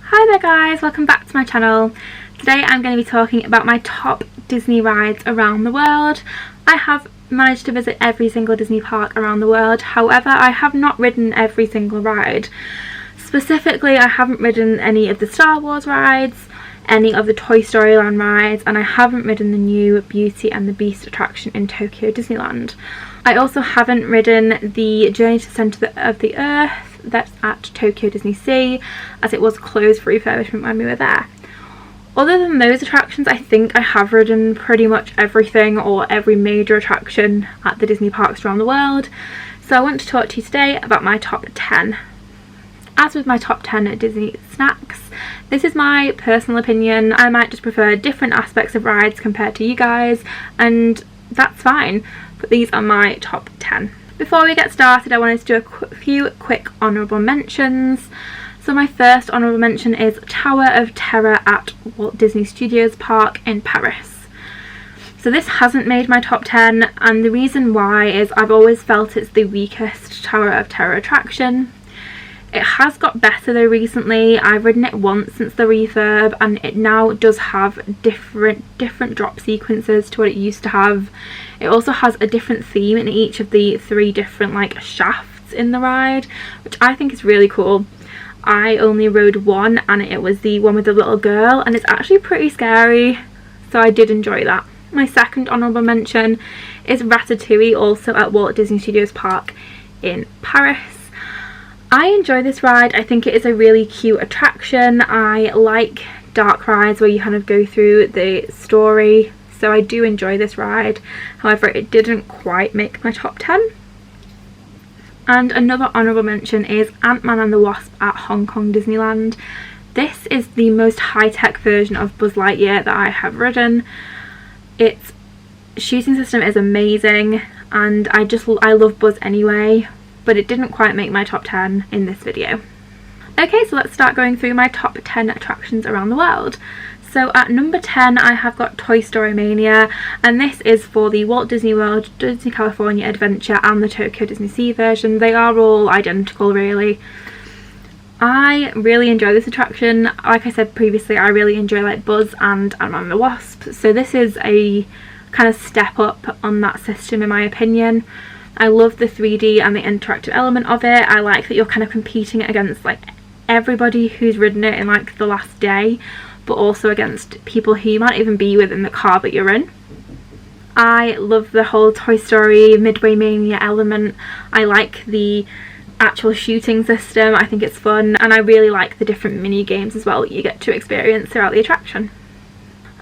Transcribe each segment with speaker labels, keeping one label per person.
Speaker 1: Hi there guys, welcome back to my channel. Today I'm going to be talking about my top Disney rides around the world. I have managed to visit every single Disney park around the world, however I have not ridden every single ride. Specifically, I haven't ridden any of the Star Wars rides, any of the Toy Story Land rides, and I haven't ridden the new Beauty and the Beast attraction in Tokyo Disneyland. I also haven't ridden the Journey to the Centre of the Earth that's at Tokyo Disney Sea, as it was closed for refurbishment when we were there. Other than those attractions, I think I have ridden pretty much everything or every major attraction at the Disney parks around the world. So I want to talk to you today about my top 10. As with my top 10 Disney snacks, this is my personal opinion. I might just prefer different aspects of rides compared to you guys, and that's fine, but these are my top 10. Before we get started, I wanted to do a few quick honourable mentions. So my first honourable mention is Tower of Terror at Walt Disney Studios Park in Paris. So this hasn't made my top 10, and the reason why is I've always felt it's the weakest Tower of Terror attraction. It has got better though recently. I've ridden it once since the refurb, and it now does have different drop sequences to what it used to have. It also has a different theme in each of the 3 different shafts in the ride, which I think is really cool. I only rode one, and it was the one with the little girl, and it's actually pretty scary, so I did enjoy that. My second honourable mention is Ratatouille, also at Walt Disney Studios Park in Paris. I enjoy this ride. I think it is a really cute attraction. I like dark rides where you kind of go through the story, so I do enjoy this ride. However, it didn't quite make my top 10. And another honourable mention is Ant-Man and the Wasp at Hong Kong Disneyland. This is the most high-tech version of Buzz Lightyear that I have ridden. Its shooting system is amazing, and I love Buzz anyway, but it didn't quite make my top 10 in this video. Okay, so let's start going through my top 10 attractions around the world. So at number 10 I have got Toy Story Mania, and this is for the Walt Disney World, Disney California Adventure and the Tokyo Disney Sea version. They are all identical really. I really enjoy this attraction. Like I said previously, I really enjoy Buzz and Ant-Man and the Wasp, so this is a kind of step up on that system in my opinion. I love the 3D and the interactive element of it. I like that you're kind of competing against everybody who's ridden it in the last day, but also against people who you might even be with in the car that you're in. I love the whole Toy Story Midway Mania element. I like the actual shooting system. I think it's fun, and I really like the different mini games as well that you get to experience throughout the attraction.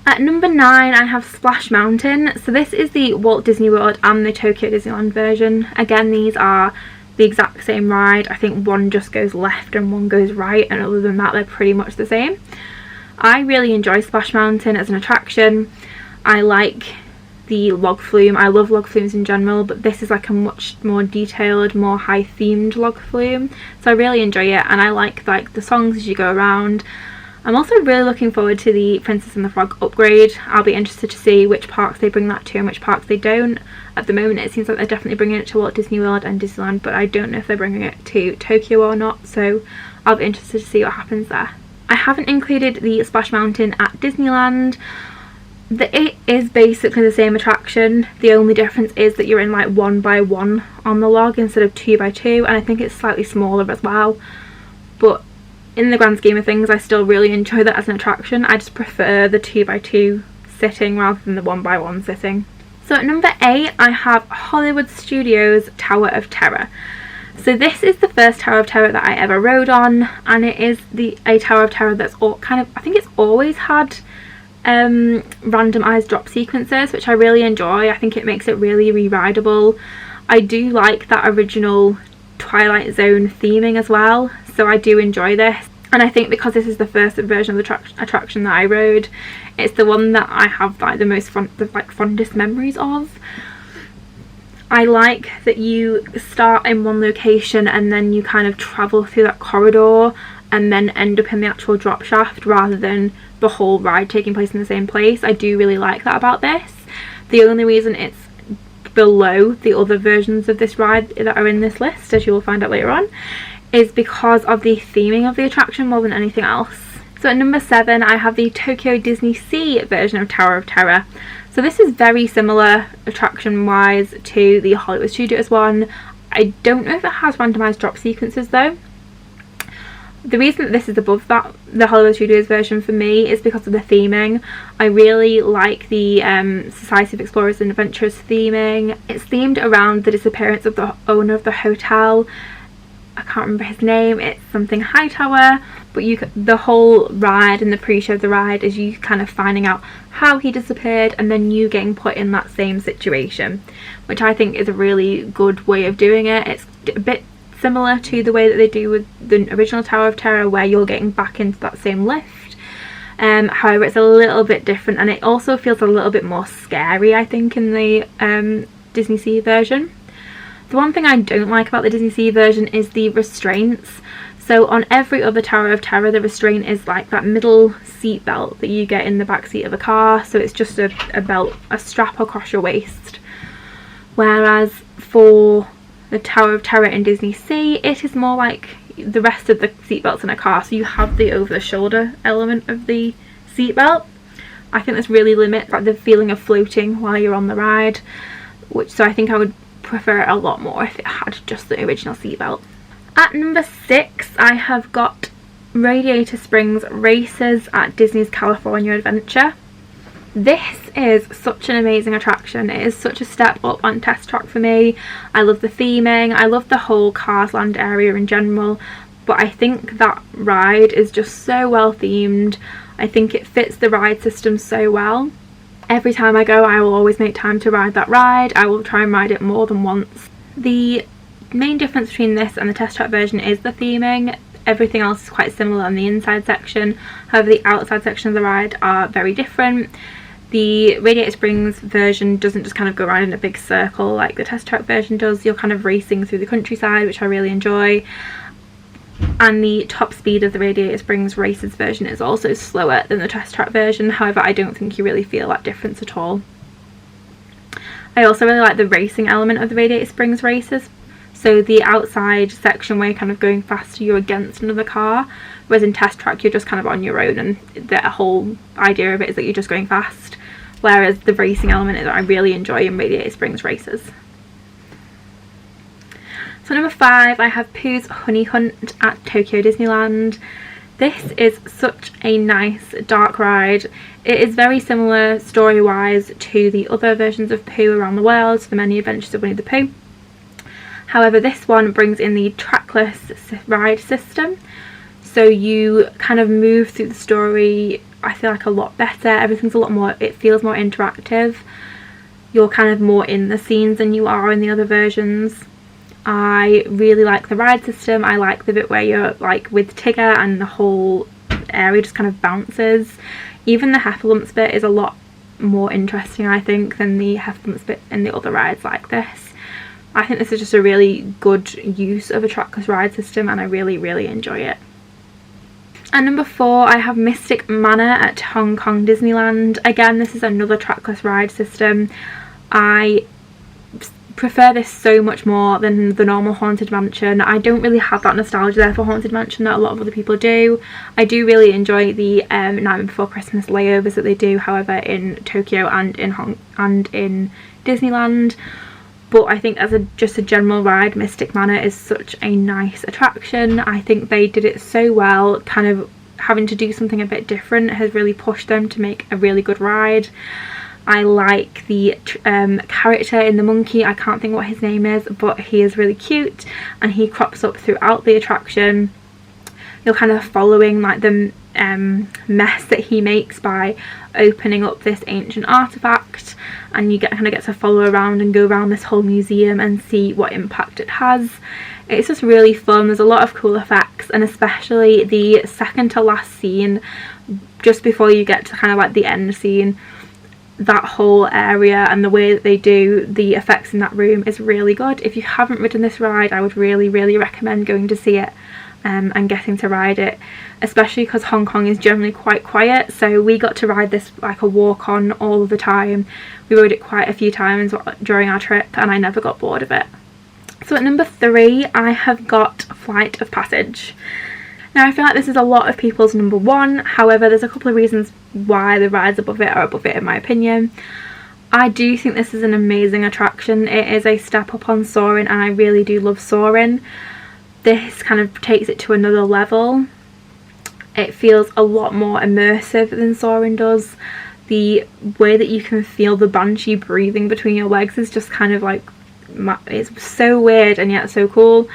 Speaker 1: At number 9 I have Splash Mountain. So this is the Walt Disney World and the Tokyo Disneyland version. Again, these are the exact same ride. I think one just goes left and one goes right, and other than that they're pretty much the same. I really enjoy Splash Mountain as an attraction. I like the log flume. I love log flumes in general, but this is a much more detailed, more high themed log flume, so I really enjoy it, and I like the songs as you go around. I'm also really looking forward to the Princess and the Frog upgrade. I'll be interested to see which parks they bring that to and which parks they don't. At the moment it seems like they're definitely bringing it to Walt Disney World and Disneyland, but I don't know if they're bringing it to Tokyo or not, so I'll be interested to see what happens there. I haven't included the Splash Mountain at Disneyland. It is basically the same attraction. The only difference is that you're in 1 by 1 on the log instead of 2 by 2, and I think it's slightly smaller as well. But in the grand scheme of things, I still really enjoy that as an attraction. I just prefer the 2 by 2 sitting rather than the 1 by 1 sitting. So at number 8 I have Hollywood Studios Tower of Terror. So this is the first Tower of Terror that I ever rode on, and it is a Tower of Terror that's I think it's always had randomised drop sequences, which I really enjoy. I think it makes it really re-rideable. I do like that original Twilight Zone theming as well, so I do enjoy this, and I think because this is the first version of the attraction that I rode, it's the one that I have the most fondest memories of. I like that you start in one location and then you kind of travel through that corridor and then end up in the actual drop shaft rather than the whole ride taking place in the same place. I do really like that about this. The only reason it's below the other versions of this ride that are in this list, as you will find out later on, is because of the theming of the attraction more than anything else. So at number 7 I have the Tokyo Disney Sea version of Tower of Terror. So this is very similar attraction wise to the Hollywood Studios one. I don't know if it has randomised drop sequences though. The reason that this is above that, the Hollywood Studios version for me, is because of the theming. I really like the Society of Explorers and Adventurers theming. It's themed around the disappearance of the owner of the hotel. I can't remember his name. It's something Hightower, but the whole ride and the pre-show of the ride is you kind of finding out how he disappeared and then you getting put in that same situation, which I think is a really good way of doing it. It's a bit similar to the way that they do with the original Tower of Terror, where you're getting back into that same lift. However, it's a little bit different, and it also feels a little bit more scary, I think, in the Disney Sea version. The one thing I don't like about the Disney Sea version is the restraints. So on every other Tower of Terror, the restraint is like that middle seat belt that you get in the back seat of a car. So it's just a belt, a strap across your waist. Whereas for the Tower of Terror in Disney Sea, it is more like the rest of the seatbelts in a car. So you have the over-the-shoulder element of the seatbelt. I think this really limits like the feeling of floating while you're on the ride, so I think I would prefer it a lot more if it had just the original seatbelt. At number 6 I have got Radiator Springs Races at Disney's California Adventure. This is such an amazing attraction. It is such a step up on Test Track for me. I love the theming, I love the whole Cars Land area in general, but I think that ride is just so well themed. I think it fits the ride system so well. Every time I go I will always make time to ride that ride. I will try and ride it more than once. The main difference between this and the Test Track version is the theming. Everything else is quite similar on the inside section, however the outside section of the ride are very different. The Radiator Springs version doesn't just kind of go around in a big circle like the Test Track version does. You're kind of racing through the countryside, which I really enjoy. And the top speed of the Radiator Springs Races version is also slower than the Test Track version. However, I don't think you really feel that difference at all. I also really like the racing element of the Radiator Springs Races. So the outside section where you're kind of going faster, you're against another car, whereas in Test Track you're just kind of on your own, and the whole idea of it is that you're just going fast. Whereas the racing element is what I really enjoy in Radiator Springs Races. So number 5 I have Pooh's Honey Hunt at Tokyo Disneyland. This is such a nice dark ride. It is very similar story wise to the other versions of Pooh around the world, so the Many Adventures of Winnie the Pooh. However, this one brings in the trackless ride system, so you kind of move through the story, I feel like, a lot better. Everything's a lot more, it feels more interactive. You're kind of more in the scenes than you are in the other versions. I really like the ride system. I like the bit where you're like with Tigger and the whole area just kind of bounces. Even the Heffalumps bit is a lot more interesting, I think, than the Heffalumps bit in the other rides like this. I think this is just a really good use of a trackless ride system, and I really, really enjoy it. At number 4 I have Mystic Manor at Hong Kong Disneyland. Again, this is another trackless ride system. I prefer this so much more than the normal Haunted Mansion. I don't really have that nostalgia there for Haunted Mansion that a lot of other people do. I do really enjoy the Night Before Christmas layovers that they do, however, in Tokyo and in Disneyland. But I think as just a general ride, Mystic Manor is such a nice attraction. I think they did it so well. Kind of having to do something a bit different has really pushed them to make a really good ride. I like the character in the monkey. I can't think what his name is, but he is really cute and he crops up throughout the attraction. You're kind of following like the mess that he makes by opening up this ancient artifact, and you kind of get to follow around and go around this whole museum and see what impact it has. It's just really fun. There's a lot of cool effects, and especially the second to last scene just before you get to kind of like the end scene, that whole area and the way that they do the effects in that room is really good. If you haven't ridden this ride, I would really, really recommend going to see it and getting to ride it, especially because Hong Kong is generally quite quiet. So we got to ride this like a walk on all of the time. We rode it quite a few times during our trip and I never got bored of it. So at number 3 I have got Flight of Passage. Now I feel like this is a lot of people's number one, however there's a couple of reasons why the rides above it are above it in my opinion. I do think this is an amazing attraction. It is a step up on Soarin', and I really do love Soarin'. This kind of takes it to another level. It feels a lot more immersive than Soarin' does. The way that you can feel the banshee breathing between your legs is just kind of like, it's so weird and yet so cool.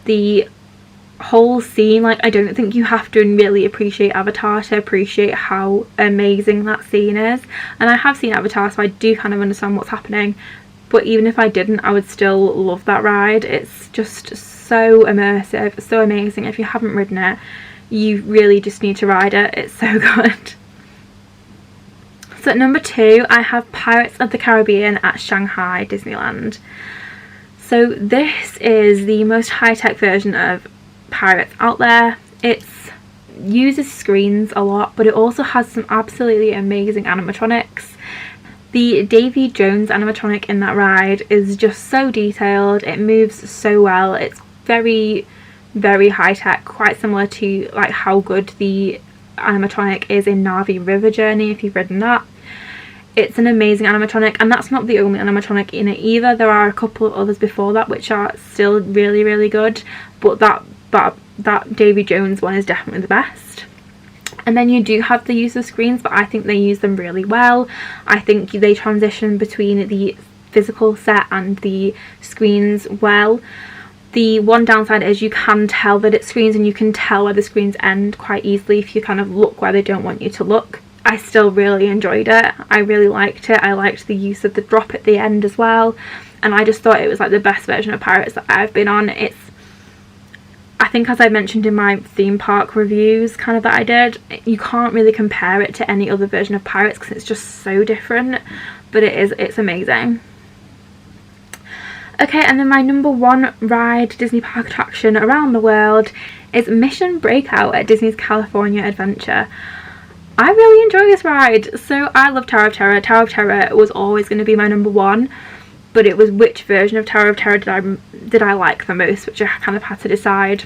Speaker 1: The whole scene, like, I don't think you have to really appreciate Avatar to appreciate how amazing that scene is. And I have seen Avatar, so I do kind of understand what's happening, but even if I didn't, I would still love that ride. It's just so immersive, so amazing. If you haven't ridden it, you really just need to ride it. It's so good. So at number 2, I have Pirates of the Caribbean at Shanghai Disneyland. So this is the most high-tech version of Pirates out there. It uses screens a lot, but it also has some absolutely amazing animatronics. The Davy Jones animatronic in that ride is just so detailed. It moves so well. It's very, very high-tech, quite similar to like how good the animatronic is in Na'vi River Journey, if you've ridden that. It's an amazing animatronic, and that's not the only animatronic in it either. There are a couple of others before that which are still really, really good, but that Davy Jones one is definitely the best. And then you do have the use of screens, but I think they use them really well. I think they transition between the physical set and the screens well. The one downside is you can tell that it's screens, and you can tell where the screens end quite easily if you kind of look where they don't want you to look. I still really enjoyed it. I really liked it. I liked the use of the drop at the end as well, and I just thought it was like the best version of Pirates that I've been on. I think, as I mentioned in my theme park reviews kind of that I did, you can't really compare it to any other version of Pirates because it's just so different, but it's amazing. Okay, and then my number 1 ride Disney park attraction around the world is Mission Breakout at Disney's California Adventure. I really enjoy this ride. So I love Tower of Terror. Tower of Terror was always going to be my number 1, but it was which version of Tower of Terror did I like the most, which I kind of had to decide.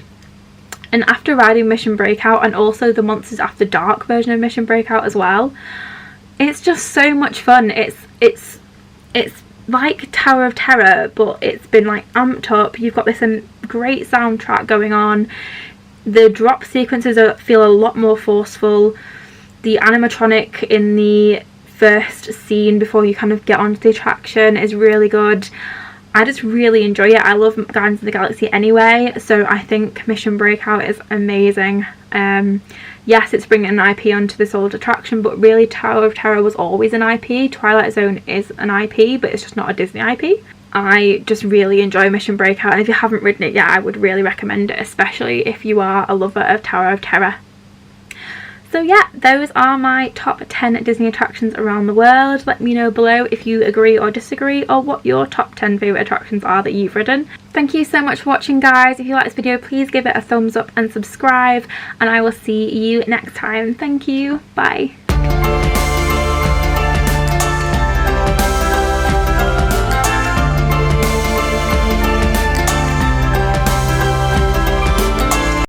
Speaker 1: And after riding Mission Breakout, and also the Monsters After Dark version of Mission Breakout as well, it's just so much fun. It's like Tower of Terror, but it's been like amped up. You've got this great soundtrack going on. The drop sequences feel a lot more forceful. The animatronic in the first scene before you kind of get onto the attraction is really good. I just really enjoy it. I love Guardians of the Galaxy anyway, so I think Mission Breakout is amazing. Yes, it's bringing an IP onto this old attraction, but really Tower of Terror was always an IP. Twilight Zone is an IP, but it's just not a Disney IP. I just really enjoy Mission Breakout, and if you haven't ridden it yet, I would really recommend it, especially if you are a lover of Tower of Terror. So yeah, those are my top 10 Disney attractions around the world. Let me know below if you agree or disagree, or what your top 10 favourite attractions are that you've ridden. Thank you so much for watching, guys. If you like this video, please give it a thumbs up and subscribe, and I will see you next time. Thank you. Bye.